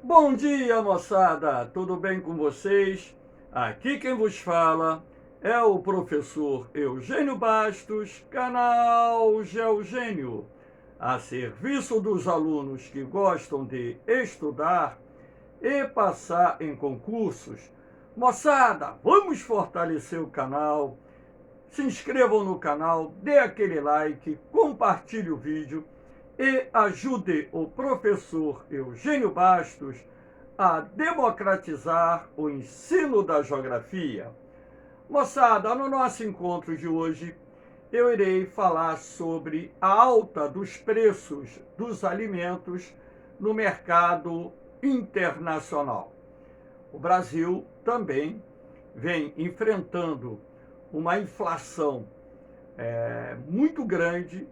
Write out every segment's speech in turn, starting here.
Bom dia, moçada! Tudo bem com vocês? Aqui quem vos fala é o professor Eugênio Bastos, canal Geogênio, a serviço dos alunos que gostam de estudar e passar em concursos. Moçada, vamos fortalecer o canal. Se inscrevam no canal, dê aquele like, compartilhe o vídeo e ajude o professor Eugênio Bastos a democratizar o ensino da geografia. Moçada, no nosso encontro de hoje, eu irei falar sobre a alta dos preços dos alimentos no mercado internacional. O Brasil também vem enfrentando uma inflação muito grande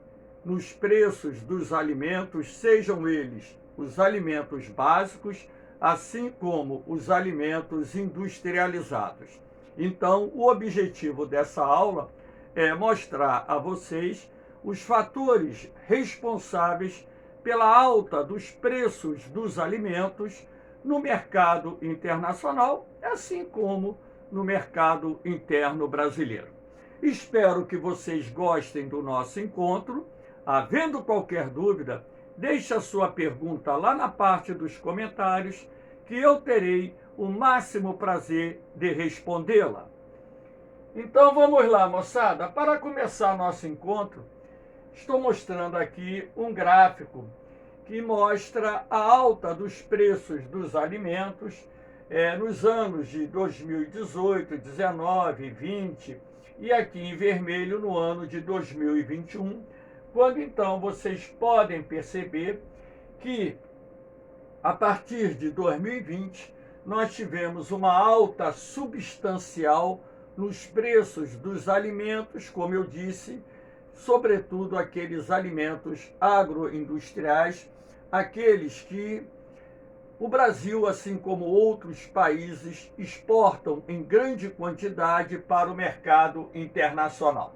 nos preços dos alimentos, sejam eles os alimentos básicos, assim como os alimentos industrializados. Então, o objetivo dessa aula é mostrar a vocês os fatores responsáveis pela alta dos preços dos alimentos no mercado internacional, assim como no mercado interno brasileiro. Espero que vocês gostem do nosso encontro. Havendo qualquer dúvida, deixe a sua pergunta lá na parte dos comentários, que eu terei o máximo prazer de respondê-la. Então vamos lá, moçada. Para começar nosso encontro, estou mostrando aqui um gráfico que mostra a alta dos preços dos alimentos nos anos de 2018, 19, 20 e aqui em vermelho no ano de 2021, quando então vocês podem perceber que a partir de 2020 nós tivemos uma alta substancial nos preços dos alimentos, como eu disse, sobretudo aqueles alimentos agroindustriais, aqueles que o Brasil, assim como outros países, exportam em grande quantidade para o mercado internacional.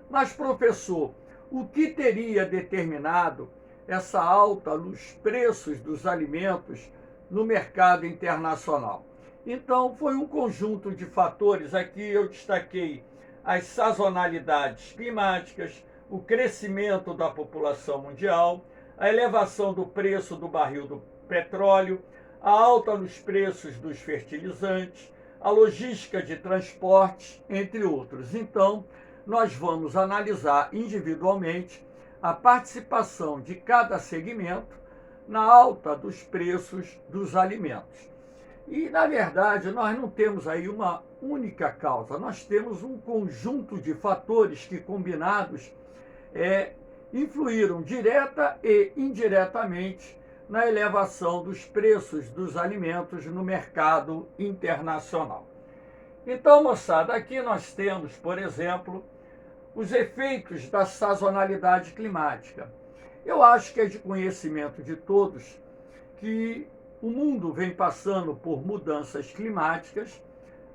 Mas, professor, o que teria determinado essa alta nos preços dos alimentos no mercado internacional? Então, foi um conjunto de fatores. Aqui eu destaquei as sazonalidades climáticas, o crescimento da população mundial, a elevação do preço do barril do petróleo, a alta nos preços dos fertilizantes, a logística de transporte, entre outros. Então, nós vamos analisar individualmente a participação de cada segmento na alta dos preços dos alimentos. E, na verdade, nós não temos aí uma única causa, nós temos um conjunto de fatores que, combinados, influíram direta e indiretamente na elevação dos preços dos alimentos no mercado internacional. Então, moçada, aqui nós temos, por exemplo, os efeitos da sazonalidade climática. Eu acho que é de conhecimento de todos que o mundo vem passando por mudanças climáticas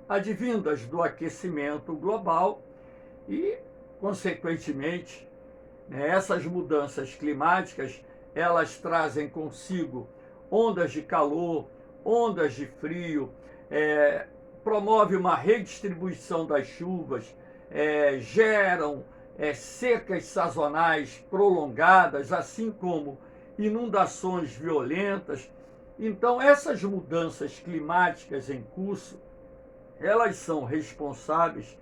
advindas do aquecimento global e, consequentemente, essas mudanças climáticas, elas trazem consigo ondas de calor, ondas de frio, promove uma redistribuição das chuvas, geram secas sazonais prolongadas, assim como inundações violentas. Então, essas mudanças climáticas em curso, elas são responsáveis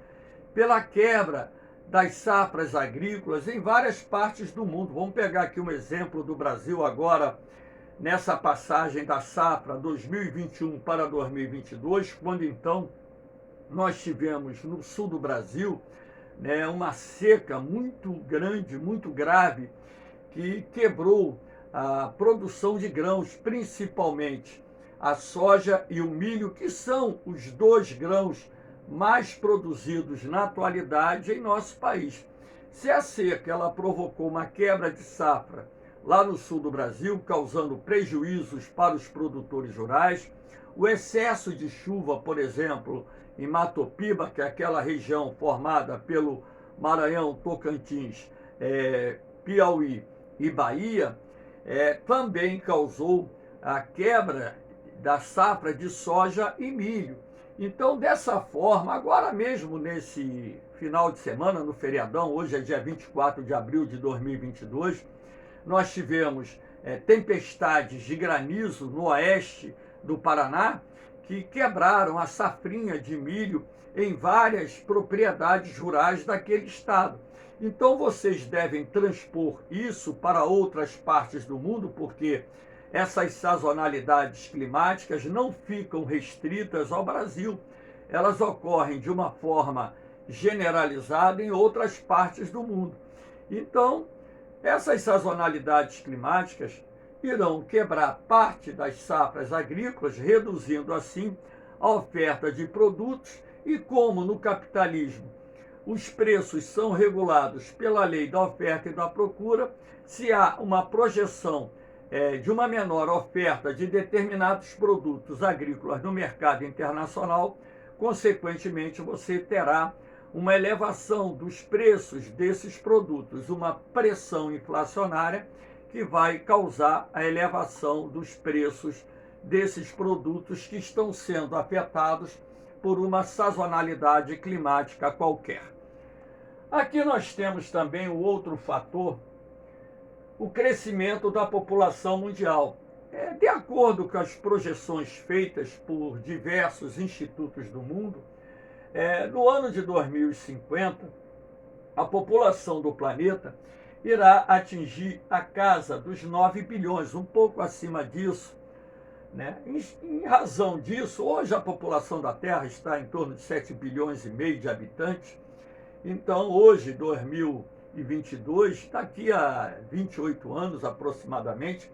pela quebra das safras agrícolas em várias partes do mundo. Vamos pegar aqui um exemplo do Brasil agora, nessa passagem da safra 2021 para 2022, quando então nós tivemos no sul do Brasil uma seca muito grande, muito grave, que quebrou a produção de grãos, principalmente a soja e o milho, que são os dois grãos mais produzidos na atualidade em nosso país. Se a seca ela provocou uma quebra de safra lá no sul do Brasil, causando prejuízos para os produtores rurais, o excesso de chuva, por exemplo, em Matopiba, que é aquela região formada pelo Maranhão, Tocantins, Piauí e Bahia, também causou a quebra da safra de soja e milho. Então, dessa forma, agora mesmo nesse final de semana, no feriadão, hoje é dia 24 de abril de 2022, nós tivemos tempestades de granizo no oeste do Paraná, que quebraram a safrinha de milho em várias propriedades rurais daquele estado. Então vocês devem transpor isso para outras partes do mundo, porque essas sazonalidades climáticas não ficam restritas ao Brasil. Elas ocorrem de uma forma generalizada em outras partes do mundo. Então, essas sazonalidades climáticas irão quebrar parte das safras agrícolas, reduzindo assim a oferta de produtos, e como no capitalismo os preços são regulados pela lei da oferta e da procura, se há uma projeção de uma menor oferta de determinados produtos agrícolas no mercado internacional, consequentemente você terá uma elevação dos preços desses produtos, uma pressão inflacionária que vai causar a elevação dos preços desses produtos que estão sendo afetados por uma sazonalidade climática qualquer. Aqui nós temos também o outro fator, o crescimento da população mundial. De acordo com as projeções feitas por diversos institutos do mundo, no ano de 2050, a população do planeta irá atingir a casa dos 9 bilhões, um pouco acima disso, né? Em razão disso, hoje a população da Terra está em torno de 7 bilhões e meio de habitantes. Então, hoje, 2022, daqui a 28 anos aproximadamente,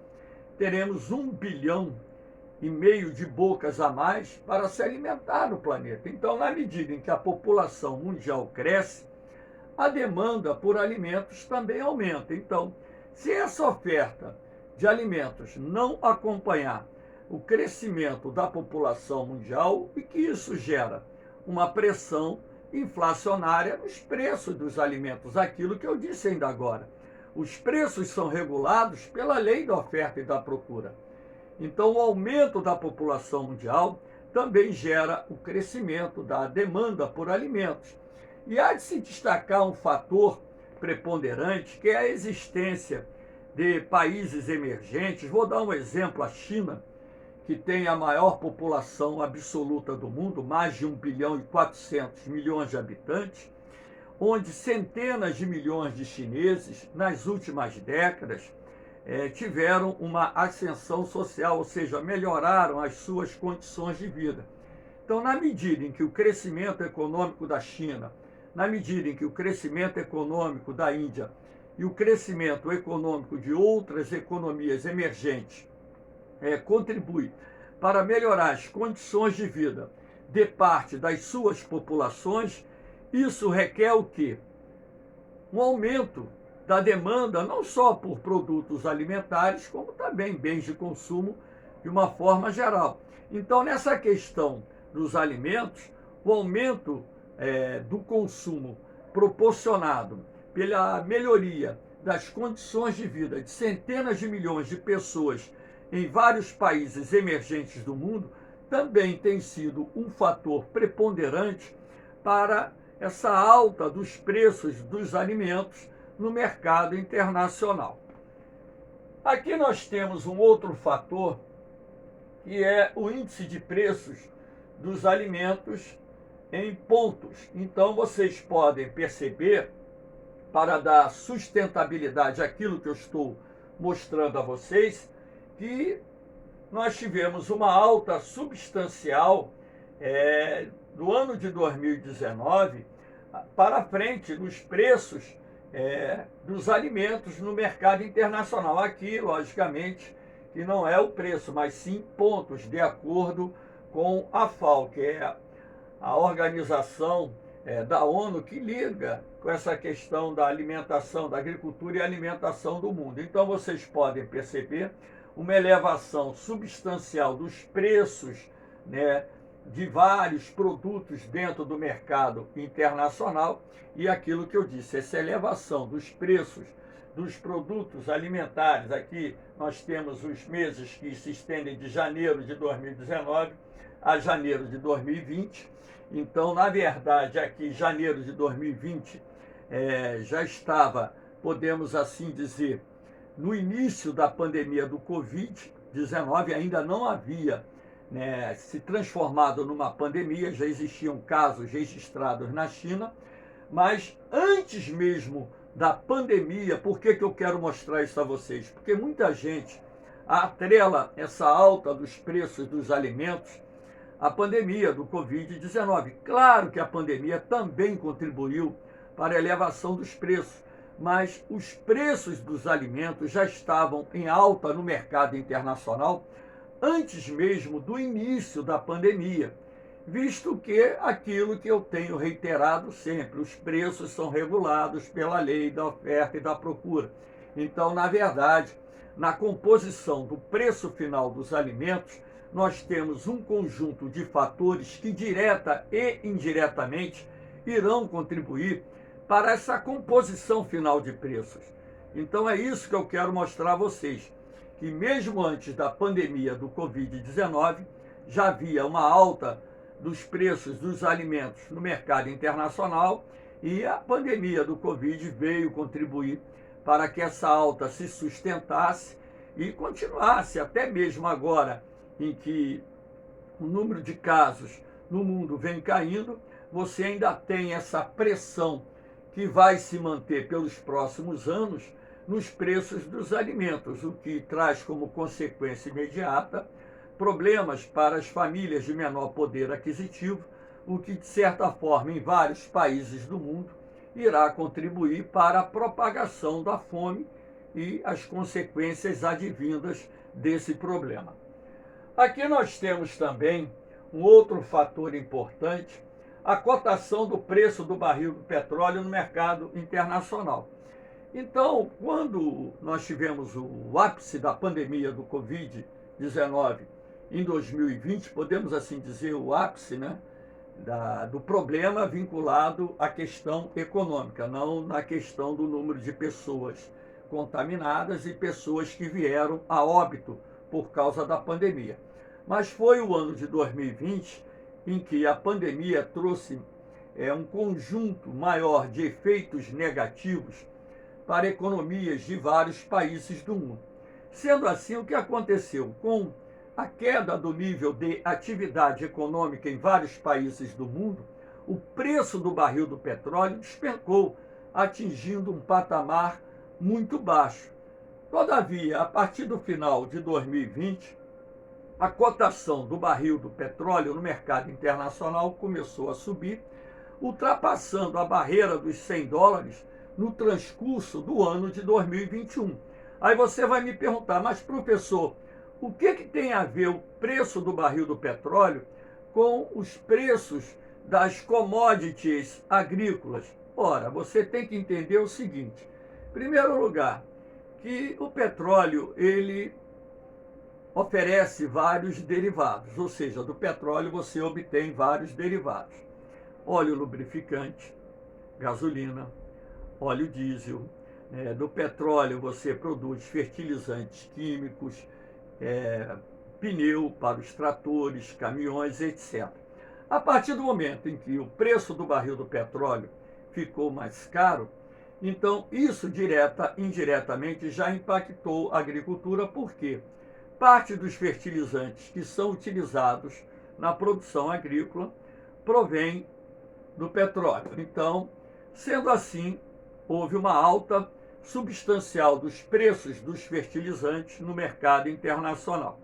teremos 1 bilhão e meio de bocas a mais para se alimentar no planeta. Então, na medida em que a população mundial cresce, a demanda por alimentos também aumenta. Então, se essa oferta de alimentos não acompanhar o crescimento da população mundial, e que isso gera uma pressão inflacionária nos preços dos alimentos, aquilo que eu disse ainda agora. Os preços são regulados pela lei da oferta e da procura. Então, o aumento da população mundial também gera o crescimento da demanda por alimentos. E há de se destacar um fator preponderante, que é a existência de países emergentes. Vou dar um exemplo: a China, que tem a maior população absoluta do mundo, mais de 1 bilhão e 400 milhões de habitantes, onde centenas de milhões de chineses, nas últimas décadas, tiveram uma ascensão social, ou seja, melhoraram as suas condições de vida. Então, na medida em que o crescimento econômico da China, na medida em que o crescimento econômico da Índia e o crescimento econômico de outras economias emergentes contribui para melhorar as condições de vida de parte das suas populações, isso requer o quê? Um aumento da demanda, não só por produtos alimentares, como também bens de consumo de uma forma geral. Então, nessa questão dos alimentos, o aumento do consumo proporcionado pela melhoria das condições de vida de centenas de milhões de pessoas em vários países emergentes do mundo também tem sido um fator preponderante para essa alta dos preços dos alimentos no mercado internacional. Aqui nós temos um outro fator, que é o índice de preços dos alimentos em pontos. Então vocês podem perceber, para dar sustentabilidade àquilo que eu estou mostrando a vocês, que nós tivemos uma alta substancial do ano de 2019 para frente nos preços dos alimentos no mercado internacional. Aqui, logicamente, que não é o preço, mas sim pontos, de acordo com a FAO, que é a organização da ONU que liga com essa questão da alimentação, da agricultura e alimentação do mundo. Então vocês podem perceber uma elevação substancial dos preços, né, de vários produtos dentro do mercado internacional, e aquilo que eu disse, essa elevação dos preços dos produtos alimentares. Aqui nós temos os meses que se estendem de janeiro de 2019 a janeiro de 2020. Então, na verdade, aqui janeiro de 2020 já estava, podemos assim dizer, no início da pandemia do Covid-19, ainda não havia se transformado numa pandemia, já existiam casos registrados na China, mas antes mesmo da pandemia, por que eu quero mostrar isso a vocês? Porque muita gente atrela essa alta dos preços dos alimentos à pandemia do Covid-19. Claro que a pandemia também contribuiu para a elevação dos preços, mas os preços dos alimentos já estavam em alta no mercado internacional antes mesmo do início da pandemia, visto que aquilo que eu tenho reiterado sempre, os preços são regulados pela lei da oferta e da procura. Então, na verdade, na composição do preço final dos alimentos, nós temos um conjunto de fatores que direta e indiretamente irão contribuir para essa composição final de preços. Então é isso que eu quero mostrar a vocês, que mesmo antes da pandemia do Covid-19, já havia uma alta dos preços dos alimentos no mercado internacional e a pandemia do Covid veio contribuir para que essa alta se sustentasse e continuasse até mesmo agora, em que o número de casos no mundo vem caindo, você ainda tem essa pressão que vai se manter pelos próximos anos nos preços dos alimentos, o que traz como consequência imediata problemas para as famílias de menor poder aquisitivo, o que, de certa forma, em vários países do mundo, irá contribuir para a propagação da fome e as consequências advindas desse problema. Aqui nós temos também um outro fator importante, a cotação do preço do barril do petróleo no mercado internacional. Então, quando nós tivemos o ápice da pandemia do Covid-19 em 2020, podemos assim dizer o ápice do problema vinculado à questão econômica, não na questão do número de pessoas contaminadas e pessoas que vieram a óbito por causa da pandemia. Mas foi o ano de 2020 em que a pandemia trouxe um conjunto maior de efeitos negativos para economias de vários países do mundo. Sendo assim, o que aconteceu? Com a queda do nível de atividade econômica em vários países do mundo, o preço do barril do petróleo despencou, atingindo um patamar muito baixo. Todavia, a partir do final de 2020, a cotação do barril do petróleo no mercado internacional começou a subir, ultrapassando a barreira dos $100 no transcurso do ano de 2021. Aí você vai me perguntar, mas professor, o que tem a ver o preço do barril do petróleo com os preços das commodities agrícolas? Ora, você tem que entender o seguinte. Em primeiro lugar, que o petróleo, ele oferece vários derivados, ou seja, do petróleo você obtém vários derivados. Óleo lubrificante, gasolina, óleo diesel. Do petróleo você produz fertilizantes químicos, pneu para os tratores, caminhões, etc. A partir do momento em que o preço do barril do petróleo ficou mais caro, então isso direta e indiretamente já impactou a agricultura, porque parte dos fertilizantes que são utilizados na produção agrícola provém do petróleo. Então, sendo assim, houve uma alta substancial dos preços dos fertilizantes no mercado internacional.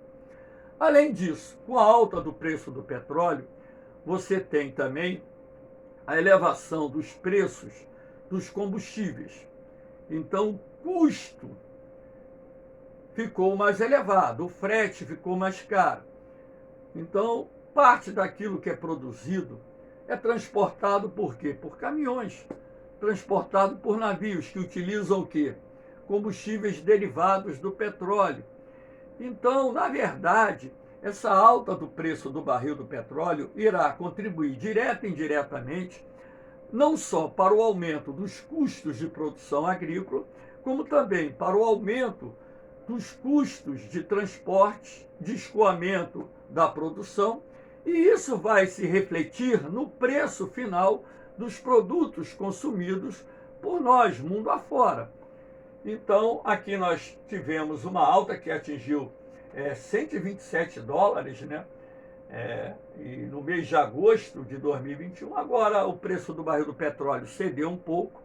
Além disso, com a alta do preço do petróleo, você tem também a elevação dos preços dos combustíveis. Então, o custo ficou mais elevado, o frete ficou mais caro. Então, parte daquilo que é produzido é transportado por quê? Por caminhões, transportado por navios que utilizam o quê? Combustíveis derivados do petróleo. Então, na verdade, essa alta do preço do barril do petróleo irá contribuir direta e indiretamente não só para o aumento dos custos de produção agrícola, como também para o aumento dos custos de transporte, de escoamento da produção, e isso vai se refletir no preço final dos produtos consumidos por nós, mundo afora. Então, aqui nós tivemos uma alta que atingiu 127 dólares, né? E no mês de agosto de 2021, agora o preço do barril do petróleo cedeu um pouco,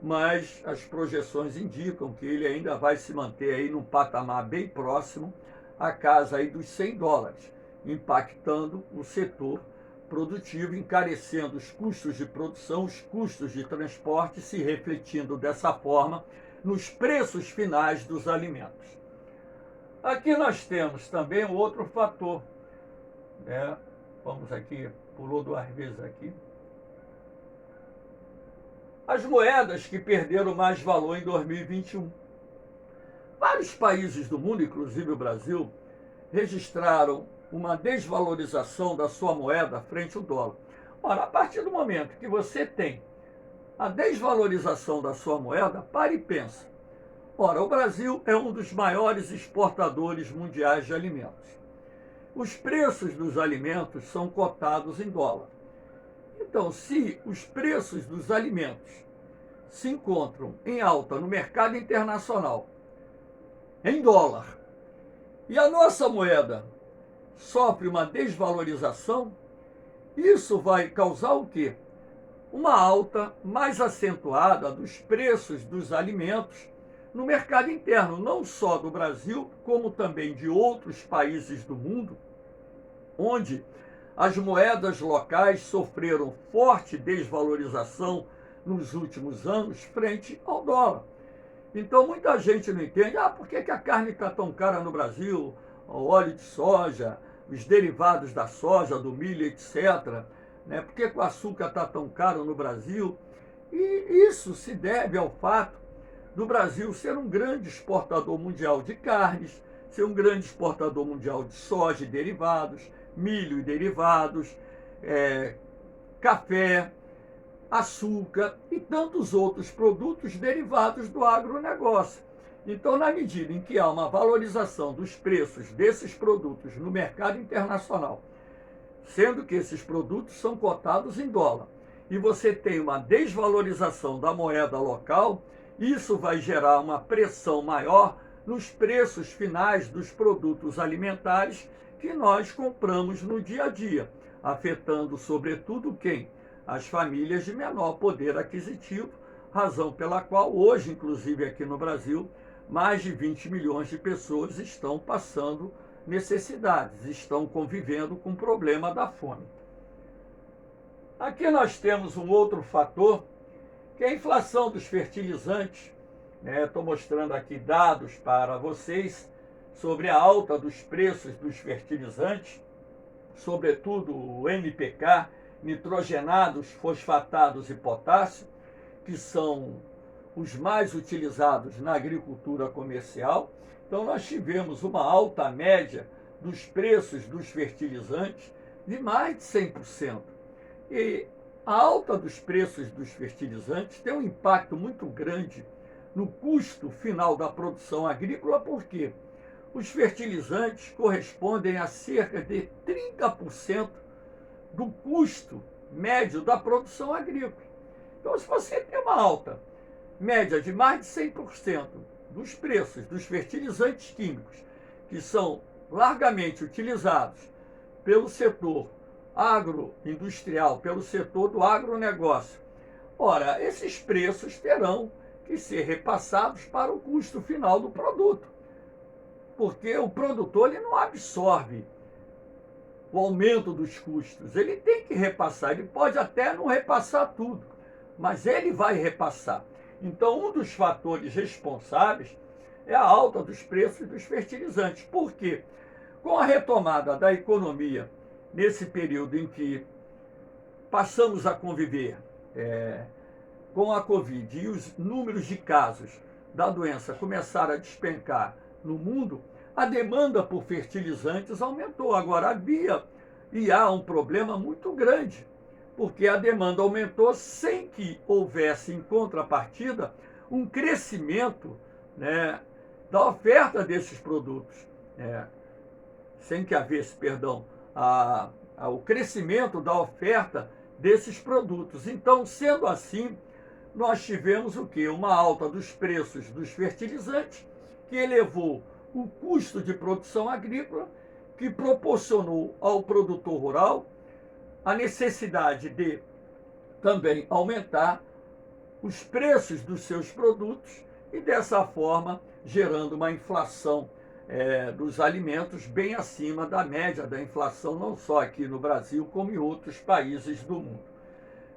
mas as projeções indicam que ele ainda vai se manter aí num patamar bem próximo à casa aí dos 100 dólares, impactando o setor produtivo, encarecendo os custos de produção, os custos de transporte, se refletindo dessa forma nos preços finais dos alimentos. Aqui nós temos também um outro fator, né? Vamos aqui, pulou 2 vezes aqui. As moedas que perderam mais valor em 2021. Vários países do mundo, inclusive o Brasil, registraram uma desvalorização da sua moeda frente ao dólar. Ora, a partir do momento que você tem a desvalorização da sua moeda, pare e pensa. Ora, o Brasil é um dos maiores exportadores mundiais de alimentos. Os preços dos alimentos são cotados em dólar. Então, se os preços dos alimentos se encontram em alta no mercado internacional, em dólar, e a nossa moeda sofre uma desvalorização, isso vai causar o quê? Uma alta mais acentuada dos preços dos alimentos no mercado interno, não só do Brasil, como também de outros países do mundo, onde as moedas locais sofreram forte desvalorização nos últimos anos frente ao dólar. Então muita gente não entende, por que a carne está tão cara no Brasil, o óleo de soja, os derivados da soja, do milho, etc. Né? Por que o açúcar está tão caro no Brasil? E isso se deve ao fato do Brasil ser um grande exportador mundial de carnes, ser um grande exportador mundial de soja e derivados, milho e derivados, café, açúcar e tantos outros produtos derivados do agronegócio. Então, na medida em que há uma valorização dos preços desses produtos no mercado internacional, sendo que esses produtos são cotados em dólar, e você tem uma desvalorização da moeda local, isso vai gerar uma pressão maior nos preços finais dos produtos alimentares que nós compramos no dia a dia, afetando sobretudo quem? As famílias de menor poder aquisitivo, razão pela qual hoje, inclusive aqui no Brasil, mais de 20 milhões de pessoas estão passando necessidades, estão convivendo com o problema da fome. Aqui nós temos um outro fator, que é a inflação dos fertilizantes. Estou mostrando aqui dados para vocês sobre a alta dos preços dos fertilizantes, sobretudo o NPK, nitrogenados, fosfatados e potássio, que são os mais utilizados na agricultura comercial. Então nós tivemos uma alta média dos preços dos fertilizantes de mais de 100%. E a alta dos preços dos fertilizantes tem um impacto muito grande no custo final da produção agrícola, porque os fertilizantes correspondem a cerca de 30% do custo médio da produção agrícola. Então, se você tem uma alta média de mais de 100% dos preços dos fertilizantes químicos, que são largamente utilizados pelo setor agroindustrial, pelo setor do agronegócio, ora, esses preços terão que ser repassados para o custo final do produto, porque o produtor ele não absorve o aumento dos custos, ele tem que repassar, ele pode até não repassar tudo, mas ele vai repassar. Então, um dos fatores responsáveis é a alta dos preços dos fertilizantes. Por quê? Com a retomada da economia, nesse período em que passamos a conviver com a Covid e os números de casos da doença começaram a despencar no mundo, a demanda por fertilizantes aumentou. Agora, há um problema muito grande, porque a demanda aumentou sem que houvesse, em contrapartida, um crescimento, né, da oferta desses produtos, sem que havesse, perdão, o crescimento da oferta desses produtos. Então, sendo assim, nós tivemos o quê? Uma alta dos preços dos fertilizantes, que elevou o custo de produção agrícola, que proporcionou ao produtor rural a necessidade de também aumentar os preços dos seus produtos e, dessa forma, gerando uma inflação dos alimentos bem acima da média da inflação, não só aqui no Brasil, como em outros países do mundo.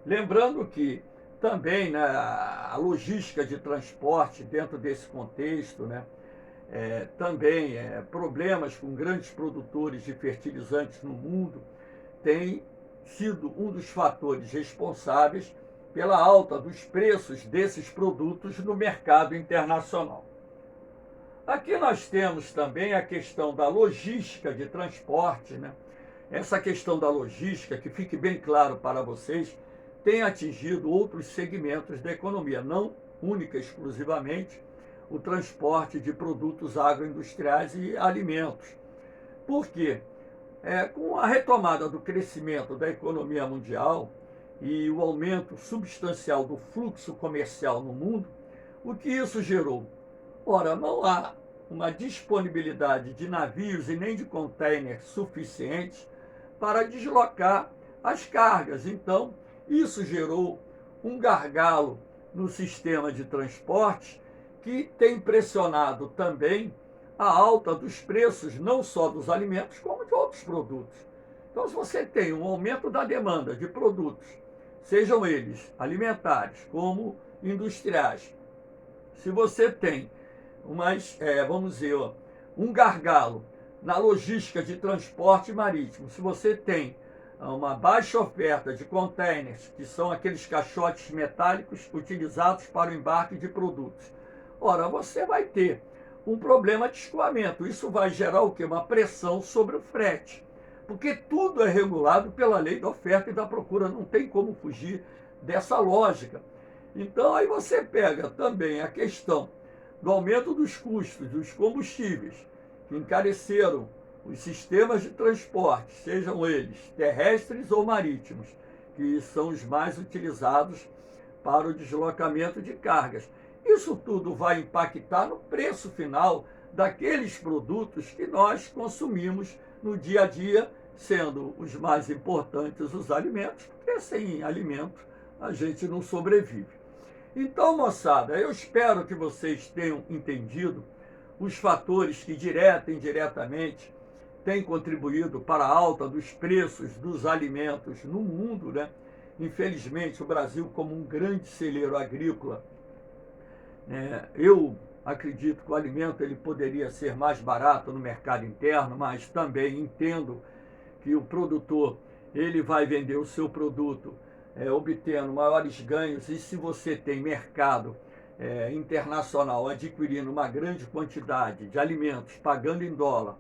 Lembrando que também, né, a logística de transporte dentro desse contexto, né, também problemas com grandes produtores de fertilizantes no mundo, tem sido um dos fatores responsáveis pela alta dos preços desses produtos no mercado internacional. Aqui nós temos também a questão da logística de transporte, né? Essa questão da logística, que fique bem claro para vocês, tem atingido outros segmentos da economia, não única e exclusivamente o transporte de produtos agroindustriais e alimentos. Por quê? Com a retomada do crescimento da economia mundial e o aumento substancial do fluxo comercial no mundo, o que isso gerou? Ora, não há uma disponibilidade de navios e nem de containers suficientes para deslocar as cargas. Então, isso gerou um gargalo no sistema de transporte que tem pressionado também a alta dos preços, não só dos alimentos, como de outros produtos. Então, se você tem um aumento da demanda de produtos, sejam eles alimentares como industriais, se você tem vamos dizer, um gargalo na logística de transporte marítimo, se você tem uma baixa oferta de containers, que são aqueles caixotes metálicos utilizados para o embarque de produtos, ora, você vai ter um problema de escoamento. Isso vai gerar o quê? Uma pressão sobre o frete, porque tudo é regulado pela lei da oferta e da procura, não tem como fugir dessa lógica. Então, aí você pega também a questão do aumento dos custos dos combustíveis, que encareceram os sistemas de transporte, sejam eles terrestres ou marítimos, que são os mais utilizados para o deslocamento de cargas. Isso tudo vai impactar no preço final daqueles produtos que nós consumimos no dia a dia, sendo os mais importantes os alimentos, porque sem alimento a gente não sobrevive. Então, moçada, eu espero que vocês tenham entendido os fatores que, direta e indiretamente, têm contribuído para a alta dos preços dos alimentos no mundo, né? Infelizmente, o Brasil, como um grande celeiro agrícola, eu acredito que o alimento ele poderia ser mais barato no mercado interno, mas também entendo que o produtor ele vai vender o seu produto obtendo maiores ganhos, e se você tem mercado internacional adquirindo uma grande quantidade de alimentos, pagando em dólar,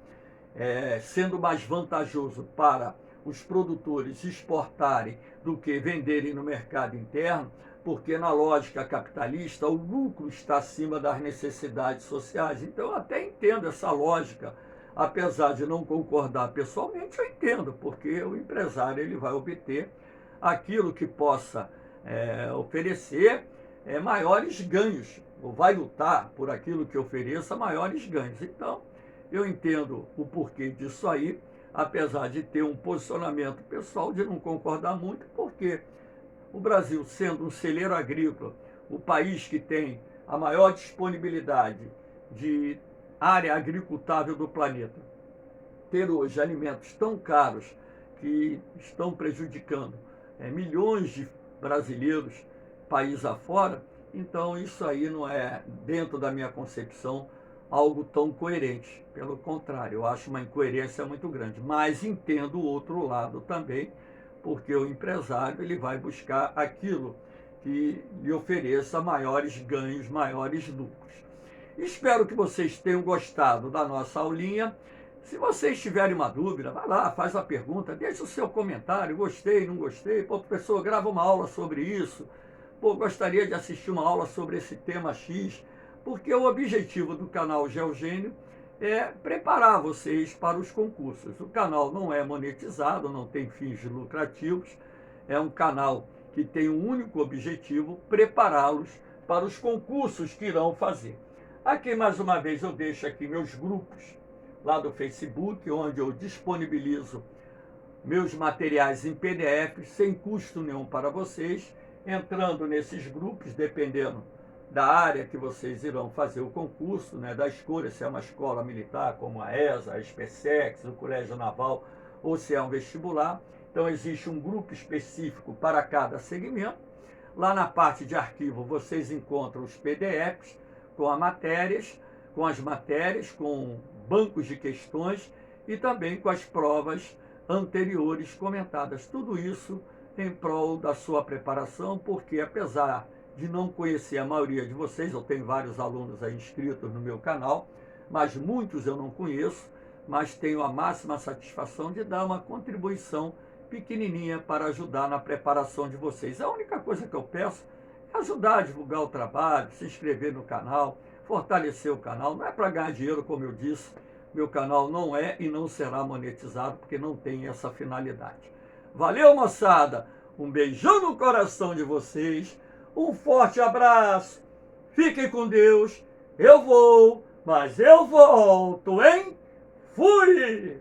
sendo mais vantajoso para os produtores exportarem do que venderem no mercado interno, porque na lógica capitalista o lucro está acima das necessidades sociais. Então eu até entendo essa lógica, apesar de não concordar pessoalmente, eu entendo, porque o empresário ele vai obter aquilo que possa oferecer maiores ganhos, ou vai lutar por aquilo que ofereça maiores ganhos. Então, eu entendo o porquê disso aí, apesar de ter um posicionamento pessoal de não concordar muito, porque o Brasil, sendo um celeiro agrícola, o país que tem a maior disponibilidade de área agricultável do planeta, ter hoje alimentos tão caros que estão prejudicando milhões de brasileiros país afora, então isso aí não é, dentro da minha concepção, algo tão coerente. Pelo contrário, eu acho uma incoerência muito grande. Mas entendo o outro lado também, porque o empresário ele vai buscar aquilo que lhe ofereça maiores ganhos, maiores lucros. Espero que vocês tenham gostado da nossa aulinha. Se vocês tiverem uma dúvida, vai lá, faz a pergunta, deixa o seu comentário, gostei, não gostei, pô, professor, grava uma aula sobre isso, pô, gostaria de assistir uma aula sobre esse tema X, porque o objetivo do canal Geogênio é preparar vocês para os concursos. O canal não é monetizado, não tem fins lucrativos, é um canal que tem um único objetivo, prepará-los para os concursos que irão fazer. Aqui, mais uma vez, eu deixo aqui meus grupos lá do Facebook, onde eu disponibilizo meus materiais em PDF, sem custo nenhum para vocês, entrando nesses grupos, dependendo da área que vocês irão fazer o concurso, né, da escolha, se é uma escola militar, como a ESA, a SpaceX, o Colégio Naval, ou se é um vestibular. Então, existe um grupo específico para cada segmento. Lá na parte de arquivo, vocês encontram os PDFs com as matérias, com bancos de questões e também com as provas anteriores comentadas. Tudo isso em prol da sua preparação, porque apesar de não conhecer a maioria de vocês, eu tenho vários alunos aí inscritos no meu canal, mas muitos eu não conheço, mas tenho a máxima satisfação de dar uma contribuição pequenininha para ajudar na preparação de vocês. A única coisa que eu peço é ajudar a divulgar o trabalho, se inscrever no canal, fortalecer o canal. Não é para ganhar dinheiro, como eu disse, meu canal não é e não será monetizado, porque não tem essa finalidade. Valeu, moçada! Um beijão no coração de vocês, um forte abraço, fiquem com Deus, eu vou, mas eu volto, hein? Fui!